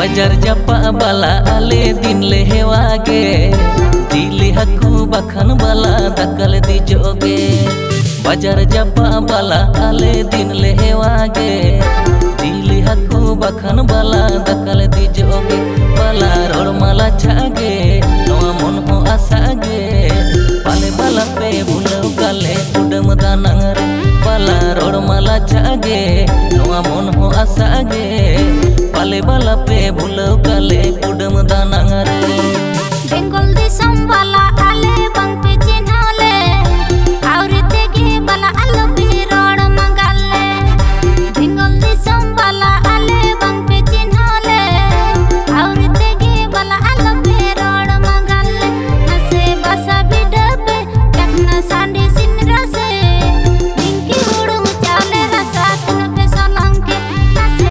बाजार जापा बाला आले दिन ले हेवागे दिली हकू बखन बाला दकल दी जोगे बाजार जापा बाला आले दिन ले हेवागे दिली हकू बखन बाला दकल दी जोगे बाला रोड माला छागे नोआ मन हो आसागे पाले बाला पे भूलव गाले उडम दानंगरे बाला रोड माला छागे नोआ मन हो आसागे पाले बाला पे भूलव गाले उडम दानंगरे बेंगल दिसम बाला